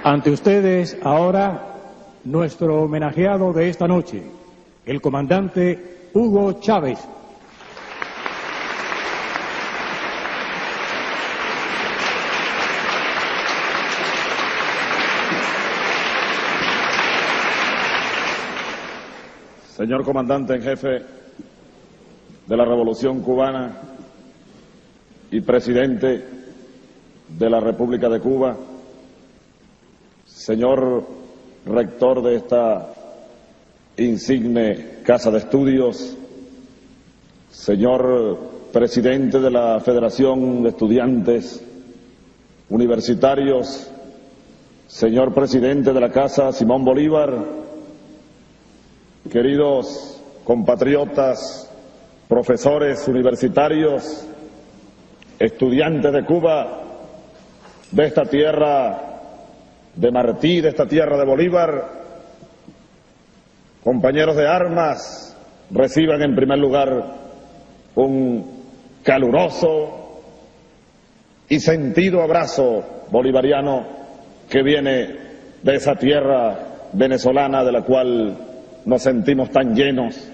Ante ustedes ahora nuestro homenajeado de esta noche, el comandante Hugo Chávez. Señor comandante en jefe de la Revolución Cubana y presidente de la República de Cuba, señor rector de esta insigne Casa de Estudios, señor presidente de la Federación de Estudiantes Universitarios, señor presidente de la Casa Simón Bolívar, queridos compatriotas, profesores universitarios, estudiantes de Cuba, de esta tierra de Martí, de esta tierra de Bolívar, compañeros de armas, reciban en primer lugar un caluroso y sentido abrazo bolivariano que viene de esa tierra venezolana de la cual nos sentimos tan llenos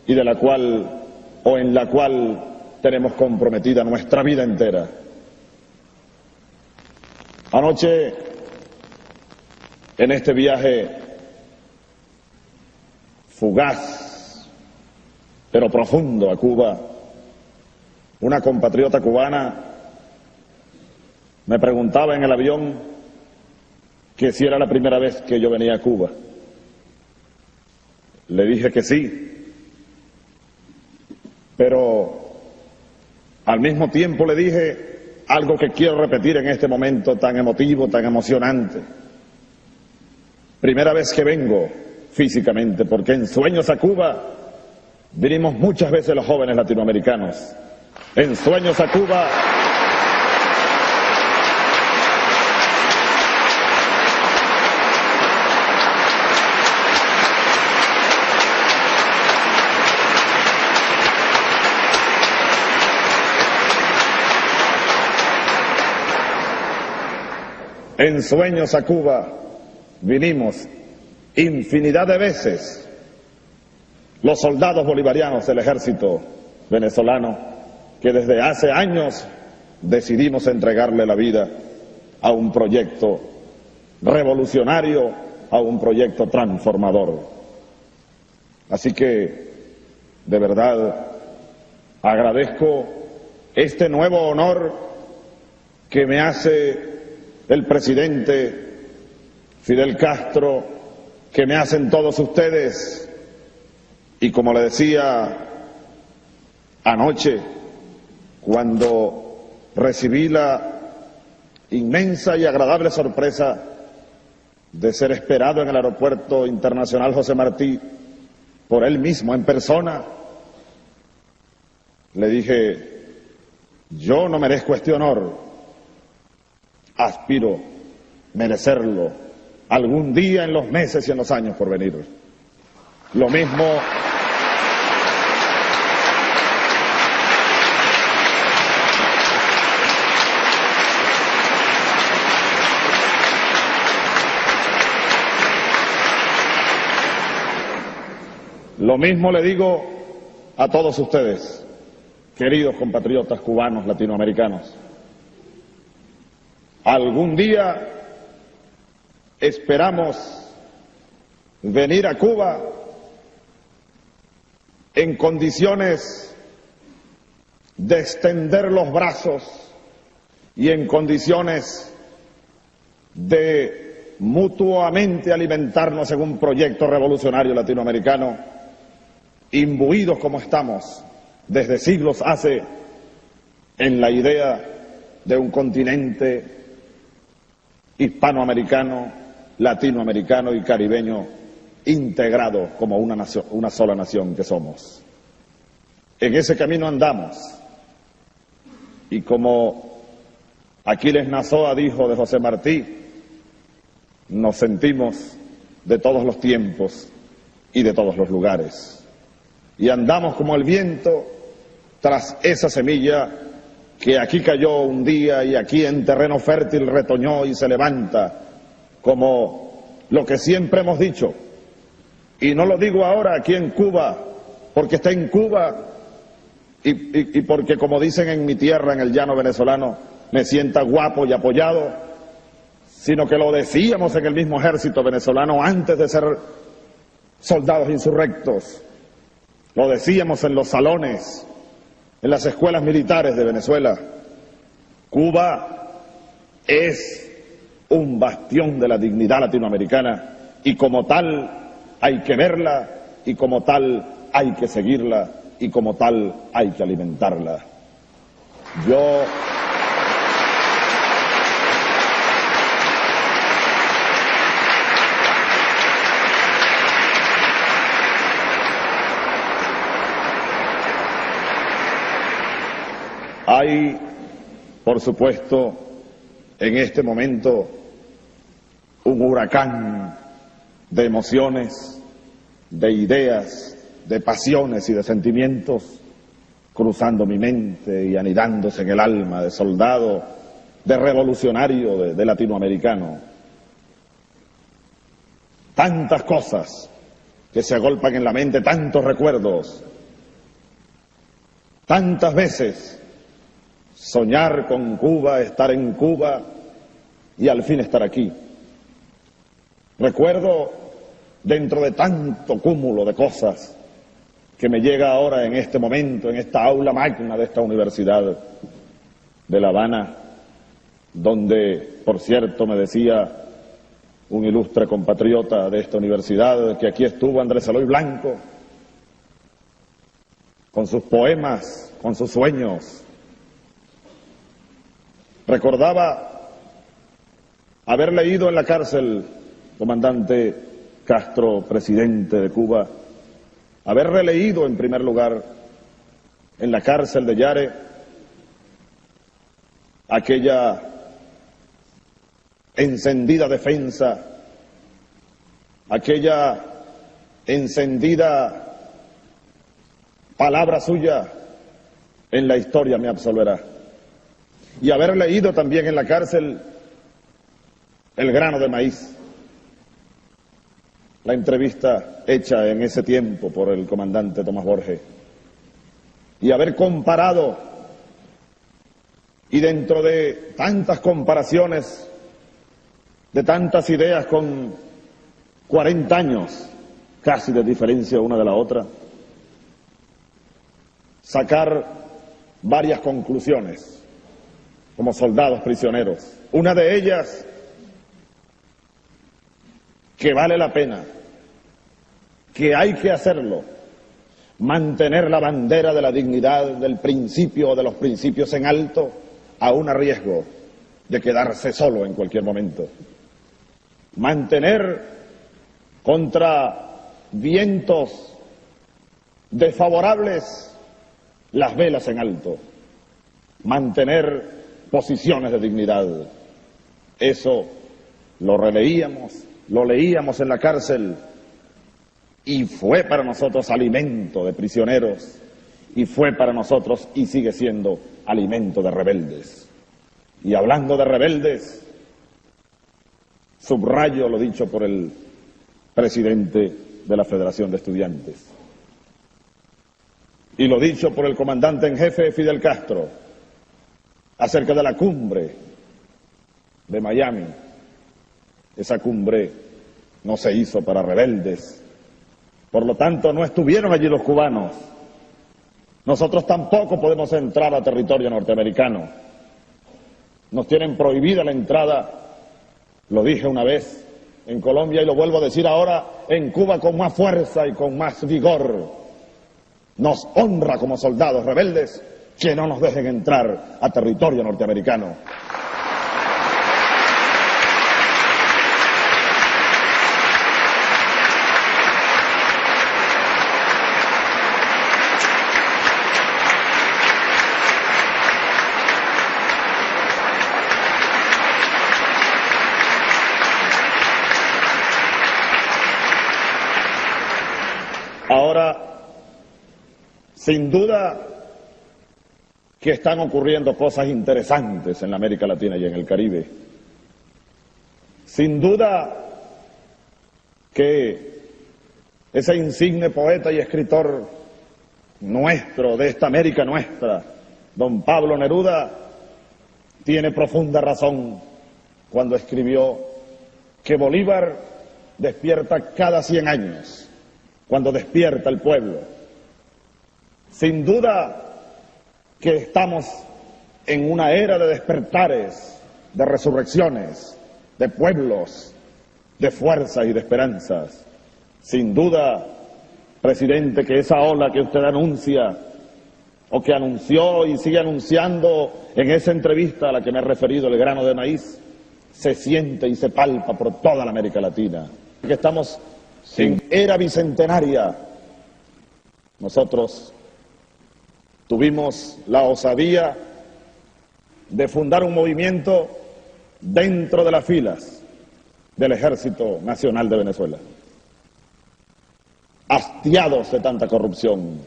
y de la cual o en la cual tenemos comprometida nuestra vida entera. Anoche, en este viaje fugaz pero profundo a Cuba, una compatriota cubana me preguntaba en el avión que si era la primera vez que yo venía a Cuba. Le dije que sí, pero al mismo tiempo le dije algo que quiero repetir en este momento tan emotivo, tan emocionante. Primera vez que vengo físicamente, porque en Sueños a Cuba vinimos muchas veces los jóvenes latinoamericanos. En Sueños a Cuba En Sueños a Cuba vinimos infinidad de veces los soldados bolivarianos del ejército venezolano que desde hace años decidimos entregarle la vida a un proyecto revolucionario, a un proyecto transformador. Así que, de verdad, agradezco este nuevo honor que me hace el presidente Fidel Castro, que me hacen todos ustedes, y como le decía anoche, cuando recibí la inmensa y agradable sorpresa de ser esperado en el Aeropuerto Internacional José Martí por él mismo en persona, le dije, yo no merezco este honor, aspiro merecerlo algún día en los meses y en los años por venir. Lo mismo le digo a todos ustedes, queridos compatriotas cubanos, latinoamericanos. Algún día esperamos venir a Cuba en condiciones de extender los brazos y en condiciones de mutuamente alimentarnos en un proyecto revolucionario latinoamericano, imbuidos como estamos desde siglos hace en la idea de un continente hispanoamericano, latinoamericano y caribeño integrado como una nación, una sola nación que somos. En ese camino andamos, y como Aquiles Nazoa dijo de José Martí, nos sentimos de todos los tiempos y de todos los lugares, y andamos como el viento tras esa semilla que aquí cayó un día y aquí en terreno fértil retoñó y se levanta como lo que siempre hemos dicho, y no lo digo ahora aquí en Cuba, porque está en Cuba y porque, como dicen en mi tierra, en el llano venezolano, me sienta guapo y apoyado, sino que lo decíamos en el mismo ejército venezolano antes de ser soldados insurrectos, lo decíamos en los salones, en las escuelas militares de Venezuela. Cuba es un bastión de la dignidad latinoamericana y como tal hay que verla y como tal hay que seguirla y como tal hay que alimentarla. Hay, por supuesto, en este momento un huracán de emociones, de ideas, de pasiones y de sentimientos cruzando mi mente y anidándose en el alma de soldado, de revolucionario, de latinoamericano. Tantas cosas que se agolpan en la mente, tantos recuerdos, tantas veces soñar con Cuba, estar en Cuba y al fin estar aquí. Recuerdo, dentro de tanto cúmulo de cosas que me llega ahora en este momento, en esta aula magna de esta Universidad de La Habana, donde, por cierto, me decía un ilustre compatriota de esta universidad que aquí estuvo Andrés Eloy Blanco, con sus poemas, con sus sueños. Recordaba haber leído en la cárcel, comandante Castro, presidente de Cuba, haber releído en primer lugar en la cárcel de Yare aquella encendida defensa, aquella encendida palabra suya: en la historia me absolverá. Y haber leído también en la cárcel El grano de maíz, la entrevista hecha en ese tiempo por el comandante Tomás Borges, y haber comparado, y dentro de tantas comparaciones, de tantas ideas, con 40 años casi de diferencia una de la otra, sacar varias conclusiones como soldados prisioneros. Una de ellas, que vale la pena, que hay que hacerlo, mantener la bandera de la dignidad, del principio o de los principios en alto, aún a riesgo de quedarse solo en cualquier momento. Mantener contra vientos desfavorables las velas en alto. Mantener posiciones de dignidad. Eso lo releíamos, lo leíamos en la cárcel y fue para nosotros alimento de prisioneros y fue para nosotros y sigue siendo alimento de rebeldes. Y hablando de rebeldes, subrayo lo dicho por el presidente de la Federación de Estudiantes y lo dicho por el comandante en jefe Fidel Castro acerca de la cumbre de Miami. Esa cumbre no se hizo para rebeldes, por lo tanto no estuvieron allí los cubanos. Nosotros tampoco podemos entrar a territorio norteamericano. Nos tienen prohibida la entrada, lo dije una vez en Colombia y lo vuelvo a decir ahora en Cuba con más fuerza y con más vigor. Nos honra como soldados rebeldes que no nos dejen entrar a territorio norteamericano. Ahora, sin duda que están ocurriendo cosas interesantes en la América Latina y en el Caribe. Sin duda que ese insigne poeta y escritor nuestro, de esta América nuestra, don Pablo Neruda, tiene profunda razón cuando escribió que Bolívar despierta cada 100 años, cuando despierta el pueblo. Sin duda que estamos en una era de despertares, de resurrecciones, de pueblos, de fuerzas y de esperanzas. Sin duda, presidente, que esa ola que usted anuncia, o que anunció y sigue anunciando en esa entrevista a la que me he referido, el grano de maíz, se siente y se palpa por toda la América Latina. Que estamos en era bicentenaria. Nosotros tuvimos la osadía de fundar un movimiento dentro de las filas del Ejército Nacional de Venezuela, hastiados de tanta corrupción,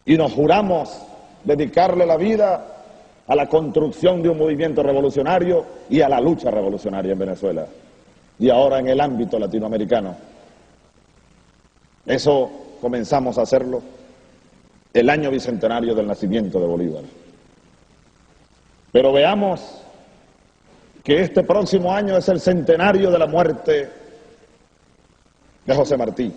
y nos juramos dedicarle la vida a la construcción de un movimiento revolucionario y a la lucha revolucionaria en Venezuela, y ahora en el ámbito latinoamericano. Eso comenzamos a hacerlo el año bicentenario del nacimiento de Bolívar. Pero veamos que este próximo año es el centenario de la muerte de José Martí.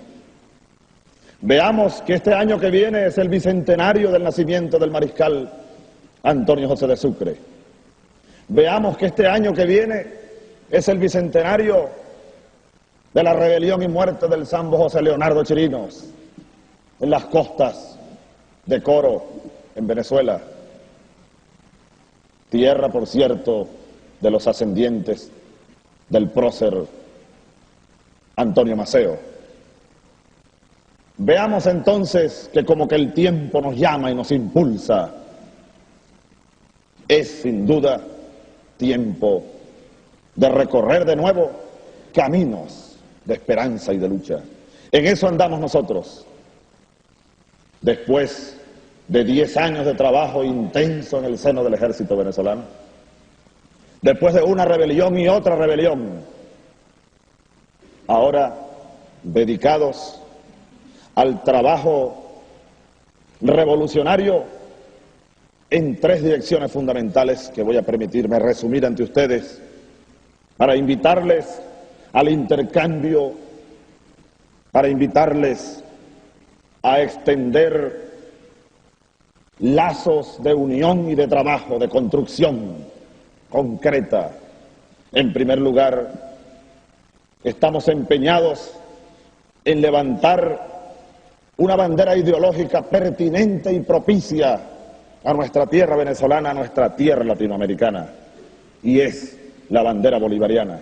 Veamos que este año que viene es el bicentenario del nacimiento del mariscal Antonio José de Sucre. Veamos que este año que viene es el bicentenario de la rebelión y muerte del sambo José Leonardo Chirinos en las costas de Coro, en Venezuela. Tierra, por cierto, de los ascendientes del prócer Antonio Maceo. Veamos entonces que como que el tiempo nos llama y nos impulsa. Es sin duda tiempo de recorrer de nuevo caminos de esperanza y de lucha. En eso andamos nosotros. Después de 10 años de trabajo intenso en el seno del ejército venezolano, después de una rebelión y otra rebelión, ahora dedicados al trabajo revolucionario en 3 direcciones fundamentales que voy a permitirme resumir ante ustedes para invitarles al intercambio, para invitarles a extender lazos de unión y de trabajo, de construcción concreta. En primer lugar, estamos empeñados en levantar una bandera ideológica pertinente y propicia a nuestra tierra venezolana, a nuestra tierra latinoamericana, y es la bandera bolivariana.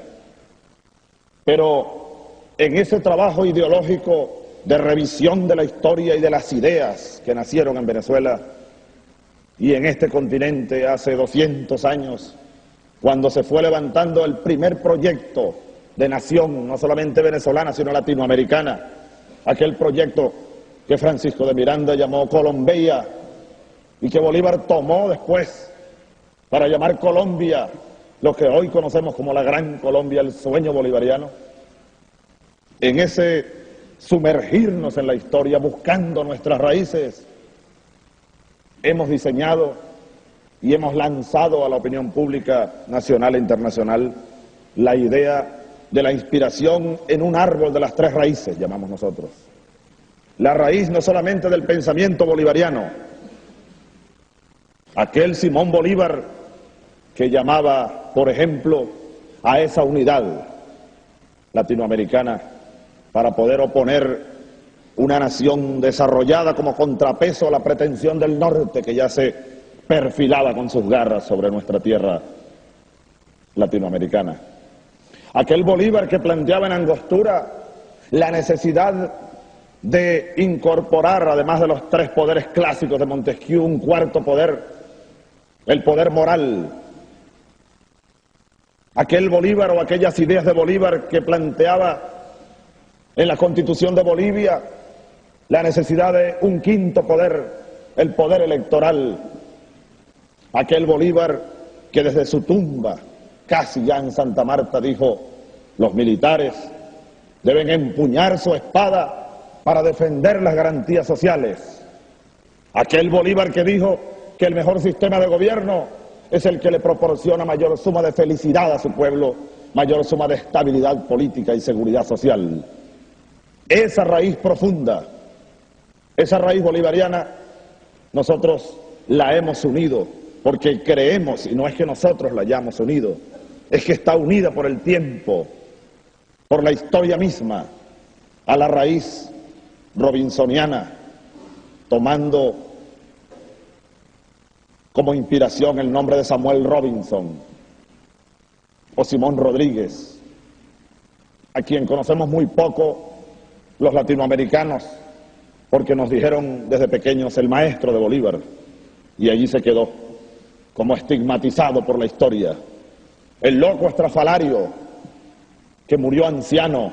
Pero en ese trabajo ideológico de revisión de la historia y de las ideas que nacieron en Venezuela y en este continente hace 200 años, cuando se fue levantando el primer proyecto de nación, no solamente venezolana, sino latinoamericana, aquel proyecto que Francisco de Miranda llamó Colombia y que Bolívar tomó después para llamar Colombia, lo que hoy conocemos como la Gran Colombia, el sueño bolivariano. En ese sumergirnos en la historia, buscando nuestras raíces, hemos diseñado y hemos lanzado a la opinión pública nacional e internacional la idea de la inspiración en un árbol de las 3 raíces, llamamos nosotros. La raíz no solamente del pensamiento bolivariano, aquel Simón Bolívar que llamaba, por ejemplo, a esa unidad latinoamericana para poder oponer una nación desarrollada como contrapeso a la pretensión del norte que ya se perfilaba con sus garras sobre nuestra tierra latinoamericana. Aquel Bolívar que planteaba en Angostura la necesidad de incorporar, además de los 3 poderes clásicos de Montesquieu, un 4º poder, el poder moral. Aquel Bolívar o aquellas ideas de Bolívar que planteaba en la Constitución de Bolivia la necesidad de un 5º poder, el poder electoral. Aquel Bolívar que desde su tumba casi ya en Santa Marta, dijo: los militares deben empuñar su espada para defender las garantías sociales. Aquel Bolívar que dijo que el mejor sistema de gobierno es el que le proporciona mayor suma de felicidad a su pueblo, mayor suma de estabilidad política y seguridad social. Esa raíz profunda, esa raíz bolivariana, nosotros la hemos unido porque creemos, y no es que nosotros la hayamos unido, es que está unida por el tiempo, por la historia misma, a la raíz robinsoniana, tomando como inspiración el nombre de Samuel Robinson o Simón Rodríguez, a quien conocemos muy poco los latinoamericanos, porque nos dijeron desde pequeños el maestro de Bolívar, y allí se quedó, como estigmatizado por la historia. El loco estrafalario que murió anciano,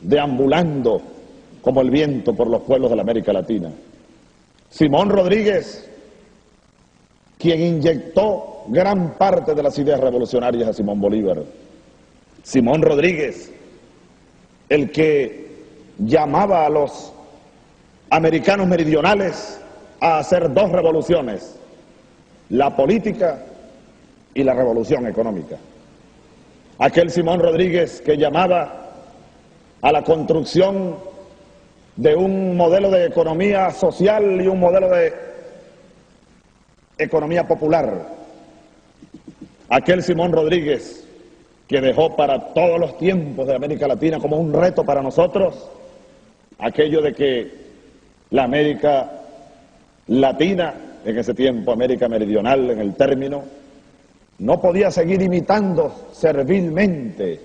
deambulando como el viento por los pueblos de la América Latina. Simón Rodríguez, quien inyectó gran parte de las ideas revolucionarias a Simón Bolívar. Simón Rodríguez, el que llamaba a los americanos meridionales a hacer dos revoluciones: la política y la revolución económica. Aquel Simón Rodríguez que llamaba a la construcción de un modelo de economía social y un modelo de economía popular. Aquel Simón Rodríguez que dejó para todos los tiempos de América Latina como un reto para nosotros aquello de que la América Latina, en ese tiempo América Meridional en el término, no podía seguir imitando servilmente,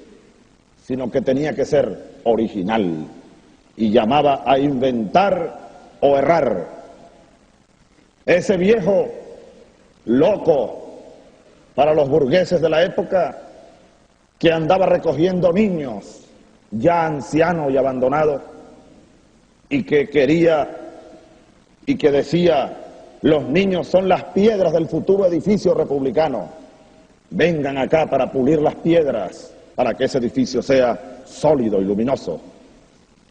sino que tenía que ser original, y llamaba a inventar o errar. Ese viejo loco para los burgueses de la época, que andaba recogiendo niños ya ancianos y abandonados, y que quería y que decía: los niños son las piedras del futuro edificio republicano, vengan acá para pulir las piedras para que ese edificio sea sólido y luminoso.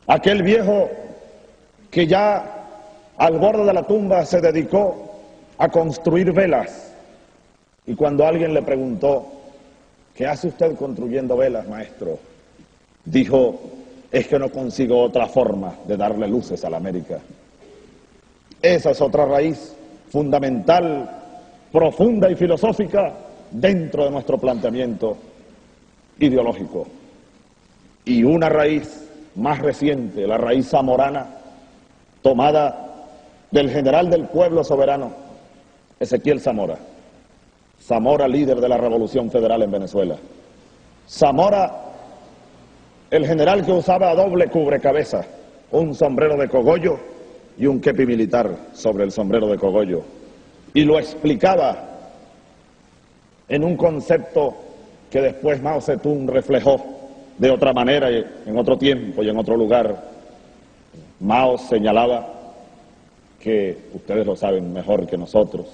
Aquel viejo que ya al borde de la tumba se dedicó a construir velas, y cuando alguien le preguntó: ¿qué hace usted construyendo velas, maestro?, dijo: es que no consigo otra forma de darle luces a la América. Esa es otra raíz fundamental, profunda y filosófica dentro de nuestro planteamiento ideológico. Y una raíz más reciente, la raíz zamorana, tomada del general del pueblo soberano, Ezequiel Zamora. Zamora, líder de la Revolución Federal en Venezuela. Zamora, el general que usaba doble cubrecabeza, un sombrero de cogollo y un kepi militar sobre el sombrero de cogollo. Y lo explicaba en un concepto que después Mao Zedong reflejó de otra manera, y en otro tiempo y en otro lugar. Mao señalaba que, ustedes lo saben mejor que nosotros,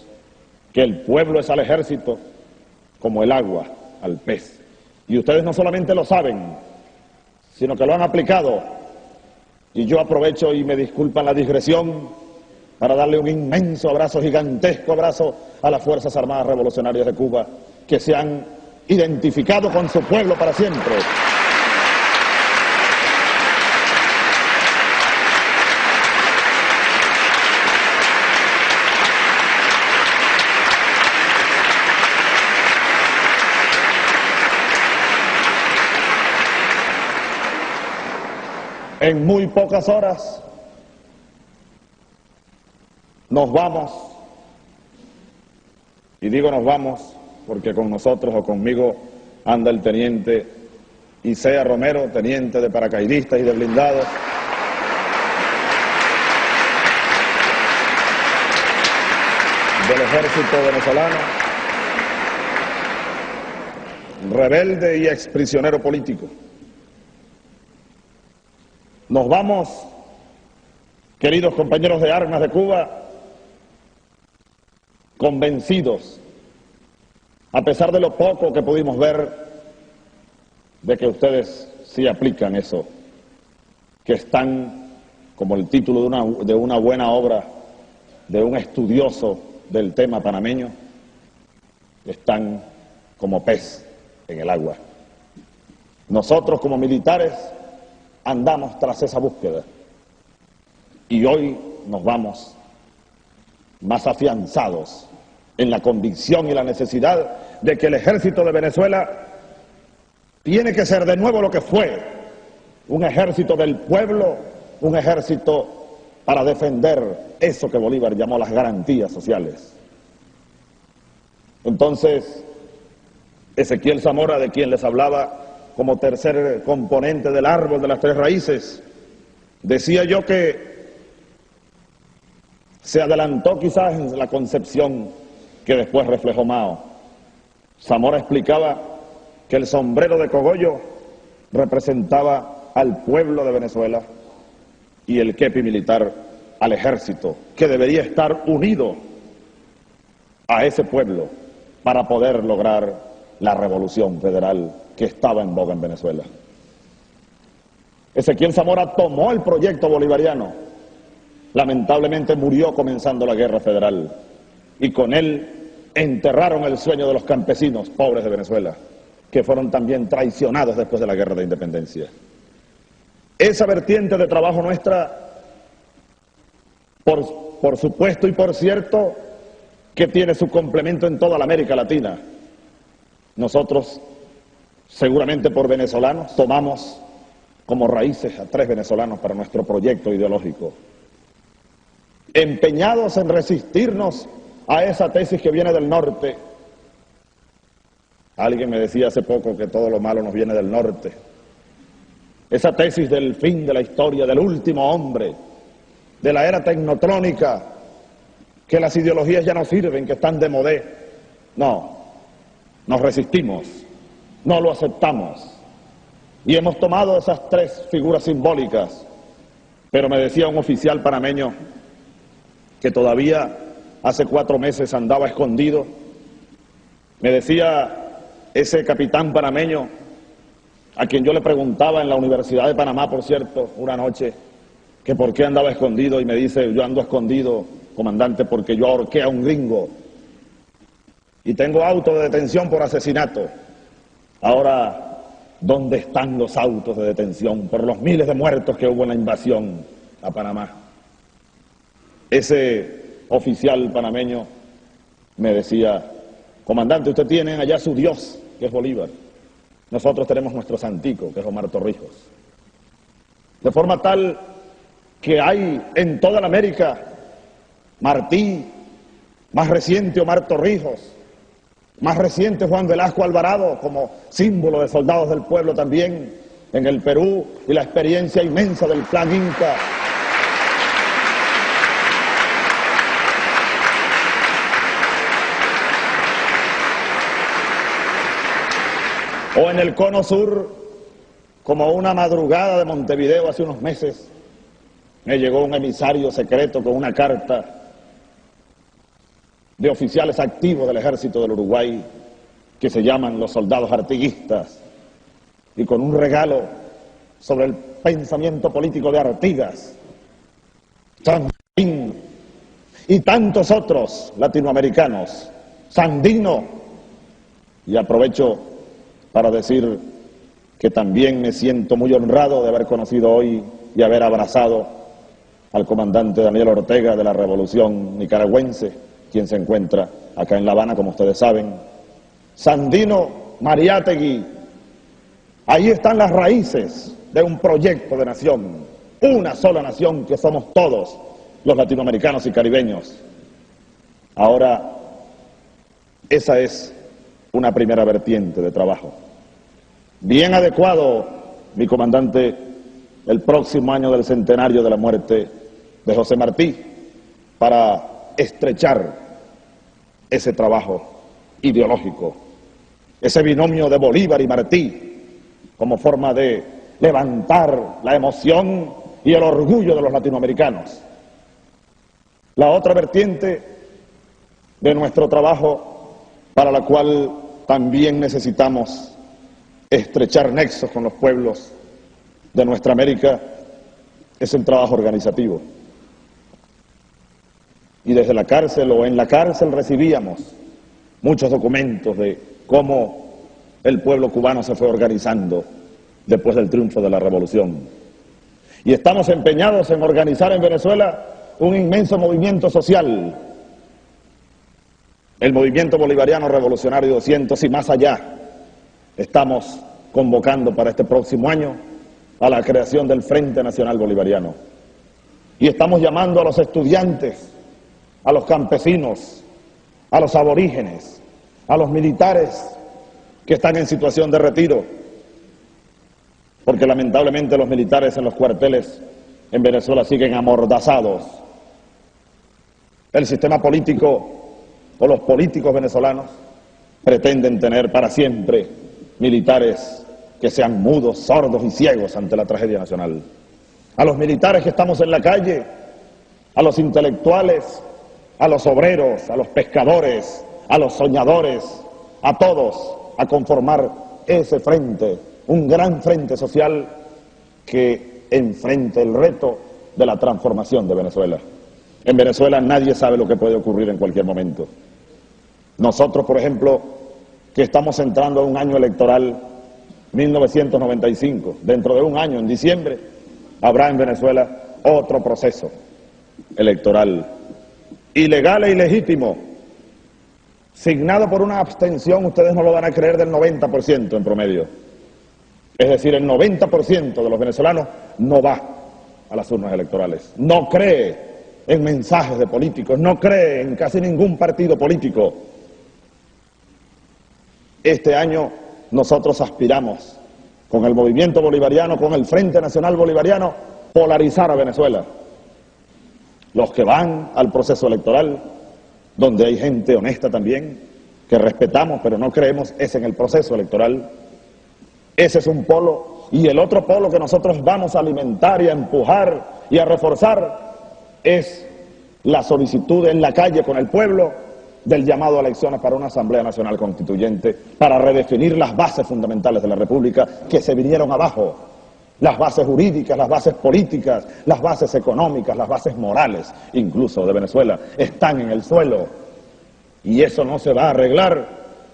que el pueblo es al ejército como el agua al pez. Y ustedes no solamente lo saben, sino que lo han aplicado. Y yo aprovecho, y me disculpan la digresión, para darle un inmenso abrazo, gigantesco abrazo a las Fuerzas Armadas Revolucionarias de Cuba, que se han identificado con su pueblo para siempre. En muy pocas horas nos vamos, y digo nos vamos porque con nosotros o conmigo anda el teniente Isea Romero, teniente de paracaidistas y de blindados. Del ejército venezolano, rebelde y exprisionero político. Nos vamos, queridos compañeros de armas de Cuba, convencidos a pesar de lo poco que pudimos ver, de que ustedes sí aplican eso, que están, como el título de una buena obra, de un estudioso del tema panameño, están como pez en el agua. Nosotros como militares andamos tras esa búsqueda y hoy nos vamos más afianzados en la convicción y la necesidad de que el ejército de Venezuela tiene que ser de nuevo lo que fue, un ejército del pueblo, un ejército para defender eso que Bolívar llamó las garantías sociales. Entonces, Ezequiel Zamora, de quien les hablaba como tercer componente del árbol de las tres raíces, decía yo que se adelantó quizás en la concepción que después reflejó Mao. Zamora explicaba que el sombrero de cogollo representaba al pueblo de Venezuela y el kepi militar al ejército, que debería estar unido a ese pueblo para poder lograr la revolución federal que estaba en boga en Venezuela. Ezequiel Zamora tomó el proyecto bolivariano, lamentablemente murió comenzando la guerra federal y con él enterraron el sueño de los campesinos pobres de Venezuela, que fueron también traicionados después de la guerra de independencia. Esa vertiente de trabajo nuestra, por supuesto y por cierto, que tiene su complemento en toda la América Latina. Nosotros, seguramente por venezolanos, tomamos como raíces a tres venezolanos para nuestro proyecto ideológico, empeñados en resistirnos a esa tesis que viene del norte. Alguien me decía hace poco que todo lo malo nos viene del norte. Esa tesis del fin de la historia, del último hombre, de la era tecnotrónica, que las ideologías ya no sirven, que están de modé. No, nos resistimos, no lo aceptamos. Y hemos tomado esas tres figuras simbólicas. Pero me decía un oficial panameño que todavía hace 4 meses andaba escondido. Me decía ese capitán panameño, a quien yo le preguntaba en la Universidad de Panamá, por cierto, una noche, que por qué andaba escondido, y me dice: yo ando escondido, comandante, porque yo ahorqué a un gringo y tengo auto de detención por asesinato. Ahora, ¿dónde están los autos de detención por los miles de muertos que hubo en la invasión a Panamá? Ese oficial panameño me decía: comandante, usted tiene allá su Dios, que es Bolívar. Nosotros tenemos nuestro santico, que es Omar Torrijos. De forma tal que hay en toda la América Martí, más reciente Omar Torrijos, más reciente Juan Velasco Alvarado, como símbolo de soldados del pueblo también en el Perú, y la experiencia inmensa del Plan Inca. O en el Cono Sur, como una madrugada de Montevideo hace unos meses, me llegó un emisario secreto con una carta de oficiales activos del ejército del Uruguay, que se llaman los soldados artiguistas, y con un regalo sobre el pensamiento político de Artigas, San Martín y tantos otros latinoamericanos, Sandino. Y aprovecho para decir que también me siento muy honrado de haber conocido hoy y haber abrazado al comandante Daniel Ortega de la Revolución Nicaragüense, quien se encuentra acá en La Habana, como ustedes saben. Sandino, Mariátegui, ahí están las raíces de un proyecto de nación, una sola nación que somos todos los latinoamericanos y caribeños. Ahora, esa es una primera vertiente de trabajo. Bien adecuado, mi comandante, el próximo año del centenario de la muerte de José Martí, para estrechar ese trabajo ideológico, ese binomio de Bolívar y Martí, como forma de levantar la emoción y el orgullo de los latinoamericanos. La otra vertiente de nuestro trabajo para la cual también necesitamos estrechar nexos con los pueblos de nuestra América, es el trabajo organizativo. Y desde la cárcel o en la cárcel recibíamos muchos documentos de cómo el pueblo cubano se fue organizando después del triunfo de la revolución. Y estamos empeñados en organizar en Venezuela un inmenso movimiento social, el movimiento bolivariano revolucionario 200 y más allá. Estamos convocando para este próximo año a la creación del Frente Nacional Bolivariano. Y estamos llamando a los estudiantes, a los campesinos, a los aborígenes, a los militares que están en situación de retiro, porque lamentablemente los militares en los cuarteles en Venezuela siguen amordazados. El sistema político o los políticos venezolanos pretenden tener para siempre militares que sean mudos, sordos y ciegos ante la tragedia nacional. A los militares que estamos en la calle, a los intelectuales, a los obreros, a los pescadores, a los soñadores, a todos, a conformar ese frente, un gran frente social que enfrente el reto de la transformación de Venezuela. En Venezuela nadie sabe lo que puede ocurrir en cualquier momento. Nosotros, por ejemplo, que estamos entrando a un año electoral, 1995, dentro de un año, en diciembre, habrá en Venezuela otro proceso electoral, ilegal e ilegítimo, signado por una abstención, ustedes no lo van a creer, del 90% en promedio. Es decir, el 90% de los venezolanos no va a las urnas electorales, no cree en mensajes de políticos, no cree en casi ningún partido político. Este año nosotros aspiramos, con el movimiento bolivariano, con el Frente Nacional Bolivariano, polarizar a Venezuela. Los que van al proceso electoral, donde hay gente honesta también, que respetamos pero no creemos, es en el proceso electoral. Ese es un polo, y el otro polo que nosotros vamos a alimentar y a empujar y a reforzar es la solicitud en la calle con el pueblo del llamado a elecciones para una Asamblea Nacional Constituyente, para redefinir las bases fundamentales de la República que se vinieron abajo, las bases jurídicas, las bases políticas, las bases económicas, las bases morales, incluso de Venezuela, están en el suelo, y eso no se va a arreglar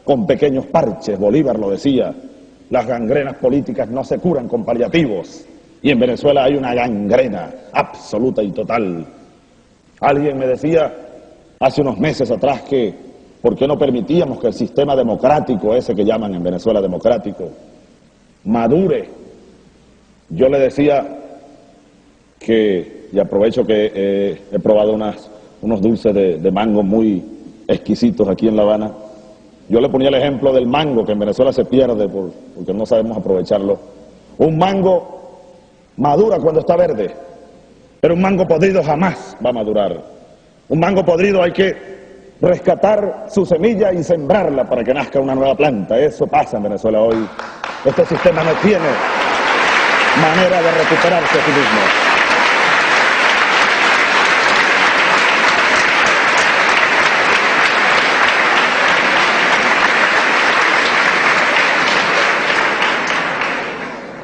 con pequeños parches. Bolívar lo decía, las gangrenas políticas no se curan con paliativos, y en Venezuela hay una gangrena absoluta y total. Alguien me decía hace unos meses atrás que ¿por qué no permitíamos que el sistema democrático, ese que llaman en Venezuela democrático, madure? Yo le decía que, y aprovecho que he probado unos dulces de mango muy exquisitos aquí en La Habana, yo le ponía el ejemplo del mango, que en Venezuela se pierde porque no sabemos aprovecharlo. Un mango madura cuando está verde, pero un mango podrido jamás va a madurar. Un mango podrido hay que rescatar su semilla y sembrarla para que nazca una nueva planta. Eso pasa en Venezuela hoy. Este sistema no tiene manera de recuperarse a sí mismo.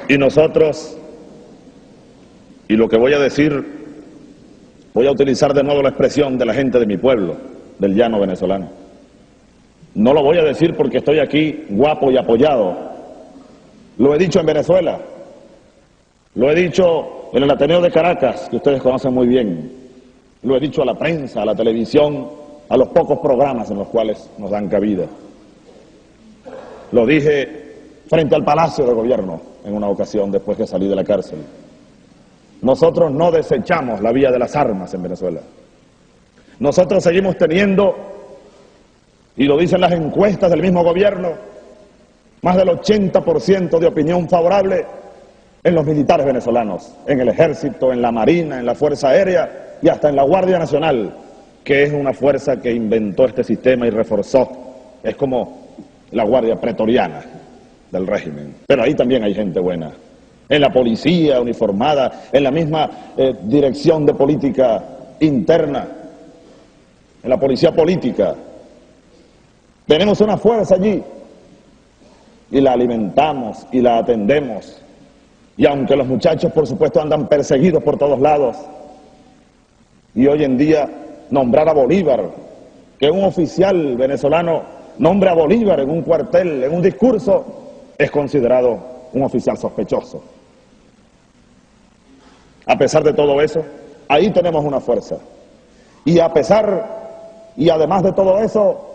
Y nosotros, y lo que voy a decir, voy a utilizar de nuevo la expresión de la gente de mi pueblo, del llano venezolano. No lo voy a decir porque estoy aquí guapo y apoyado. Lo he dicho en Venezuela, lo he dicho en el Ateneo de Caracas, que ustedes conocen muy bien. Lo he dicho a la prensa, a la televisión, a los pocos programas en los cuales nos dan cabida. Lo dije frente al Palacio de Gobierno en una ocasión después que salí de la cárcel. Nosotros no desechamos la vía de las armas en Venezuela. Nosotros seguimos teniendo, y lo dicen las encuestas del mismo gobierno, más del 80% de opinión favorable en los militares venezolanos, en el ejército, en la marina, en la fuerza aérea y hasta en la Guardia Nacional, que es una fuerza que inventó este sistema y reforzó. Es como la guardia pretoriana del régimen. Pero ahí también hay gente buena. En la policía uniformada, en la misma dirección de política interna, en la policía política Tenemos una fuerza allí y la alimentamos y la atendemos. Y aunque los muchachos, por supuesto, andan perseguidos por todos lados, y hoy en día nombrar a Bolívar, que un oficial venezolano nombre a Bolívar en un cuartel, en un discurso, es considerado un oficial sospechoso. A pesar de todo eso, ahí tenemos una fuerza. Y además de todo eso,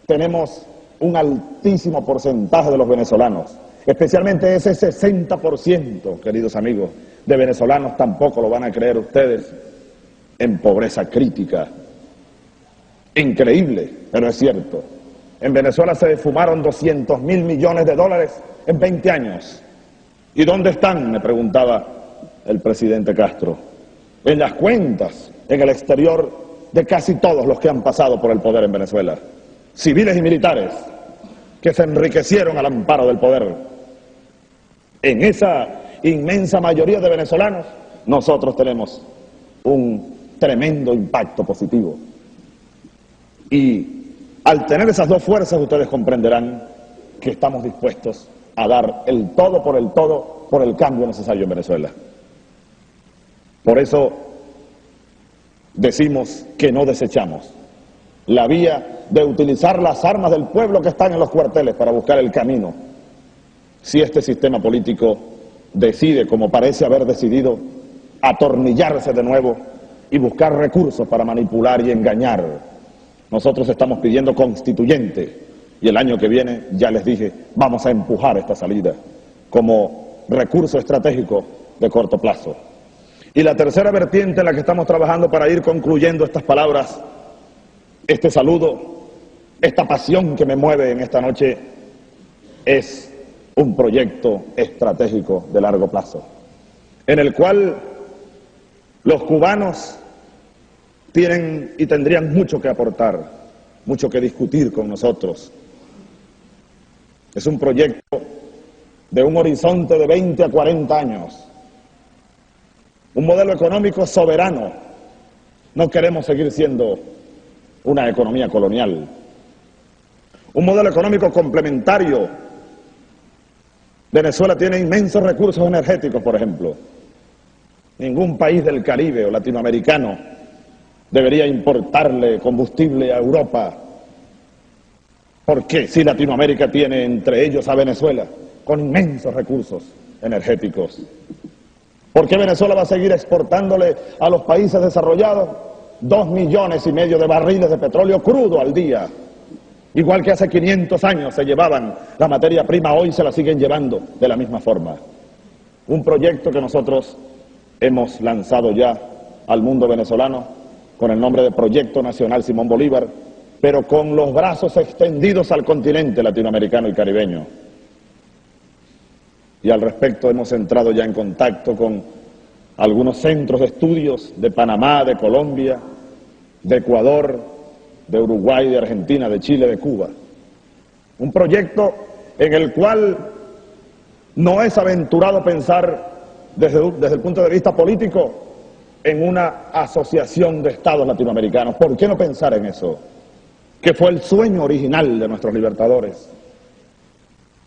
tenemos un altísimo porcentaje de los venezolanos, especialmente ese 60%, queridos amigos, de venezolanos, tampoco lo van a creer ustedes, en pobreza crítica. Increíble, pero es cierto. En Venezuela se esfumaron 200.000 millones de dólares en 20 años. ¿Y dónde están?, me preguntaba el presidente Castro. En las cuentas, en el exterior, de casi todos los que han pasado por el poder en Venezuela. Civiles y militares, que se enriquecieron al amparo del poder. En esa inmensa mayoría de venezolanos, nosotros tenemos un tremendo impacto positivo. Y al tener esas dos fuerzas, ustedes comprenderán que estamos dispuestos a dar el todo por el cambio necesario en Venezuela. Por eso decimos que no desechamos la vía de utilizar las armas del pueblo que están en los cuarteles para buscar el camino. Si este sistema político decide, como parece haber decidido, atornillarse de nuevo y buscar recursos para manipular y engañar, nosotros estamos pidiendo constituyente, y el año que viene, ya les dije, vamos a empujar esta salida como recurso estratégico de corto plazo. Y la tercera vertiente en la que estamos trabajando para ir concluyendo estas palabras, este saludo, esta pasión que me mueve en esta noche, es un proyecto estratégico de largo plazo, en el cual los cubanos tienen y tendrían mucho que aportar, mucho que discutir con nosotros. Es un proyecto de un horizonte de 20 a 40 años, un modelo económico soberano. No queremos seguir siendo una economía colonial. Un modelo económico complementario. Venezuela tiene inmensos recursos energéticos, por ejemplo. Ningún país del Caribe o latinoamericano debería importarle combustible a Europa. ¿Por qué? Si Latinoamérica tiene entre ellos a Venezuela, con inmensos recursos energéticos. ¿Por qué Venezuela va a seguir exportándole a los países desarrollados 2,5 millones de barriles de petróleo crudo al día? Igual que hace 500 años se llevaban la materia prima, hoy se la siguen llevando de la misma forma. Un proyecto que nosotros hemos lanzado ya al mundo venezolano con el nombre de Proyecto Nacional Simón Bolívar, pero con los brazos extendidos al continente latinoamericano y caribeño. Y al respecto hemos entrado ya en contacto con algunos centros de estudios de Panamá, de Colombia, de Ecuador, de Uruguay, de Argentina, de Chile, de Cuba. Un proyecto en el cual no es aventurado pensar desde el punto de vista político en una asociación de estados latinoamericanos. ¿Por qué no pensar en eso? Que fue el sueño original de nuestros libertadores.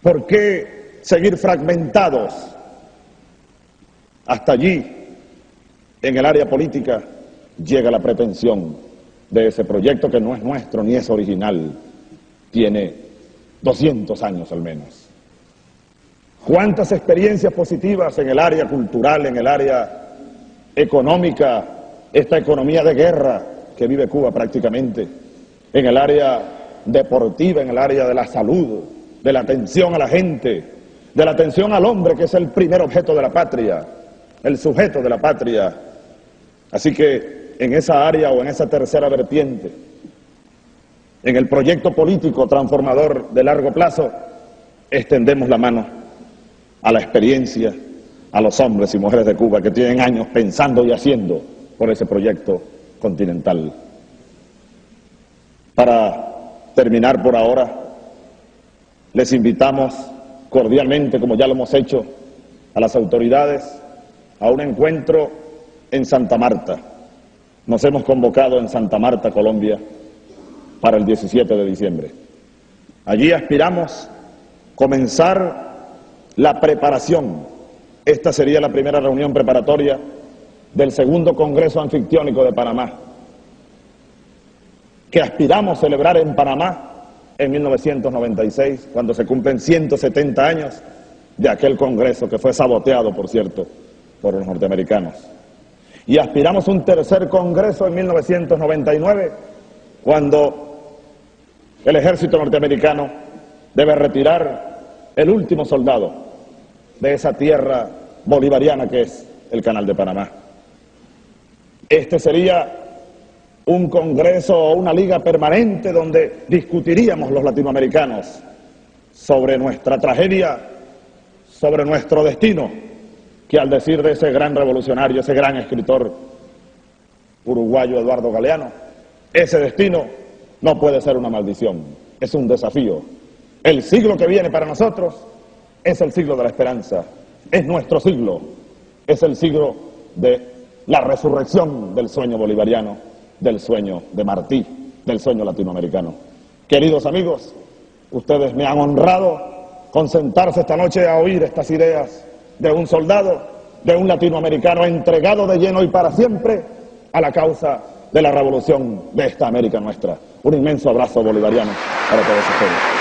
¿Por qué seguir fragmentados? Hasta allí, en el área política, llega la pretensión de ese proyecto que no es nuestro ni es original. Tiene 200 años al menos. ¿Cuántas experiencias positivas en el área cultural, en el área económica, esta economía de guerra que vive Cuba prácticamente, en el área deportiva, en el área de la salud, de la atención a la gente, de la atención al hombre, que es el primer objeto de la patria, el sujeto de la patria? Así que en esa área o en esa tercera vertiente, en el proyecto político transformador de largo plazo, extendemos la mano a la experiencia, a los hombres y mujeres de Cuba que tienen años pensando y haciendo por ese proyecto continental. Para terminar por ahora, les invitamos cordialmente, como ya lo hemos hecho, a las autoridades a un encuentro en Santa Marta. Nos hemos convocado en Santa Marta, Colombia, para el 17 de diciembre. Allí aspiramos comenzar la preparación. Esta sería la primera reunión preparatoria del segundo Congreso Anfictiónico de Panamá, que aspiramos celebrar en Panamá en 1996, cuando se cumplen 170 años de aquel Congreso que fue saboteado, por cierto, por los norteamericanos. Y aspiramos un tercer Congreso en 1999, cuando el ejército norteamericano debe retirar el último soldado de esa tierra bolivariana que es el Canal de Panamá. Este sería un congreso o una liga permanente donde discutiríamos los latinoamericanos sobre nuestra tragedia, sobre nuestro destino, que al decir de ese gran revolucionario, ese gran escritor uruguayo Eduardo Galeano, ese destino no puede ser una maldición, es un desafío. El siglo que viene para nosotros es el siglo de la esperanza, es nuestro siglo, es el siglo de la resurrección del sueño bolivariano, del sueño de Martí, del sueño latinoamericano. Queridos amigos, ustedes me han honrado con sentarse esta noche a oír estas ideas de un soldado, de un latinoamericano entregado de lleno y para siempre a la causa de la revolución de esta América nuestra. Un inmenso abrazo bolivariano para todos ustedes.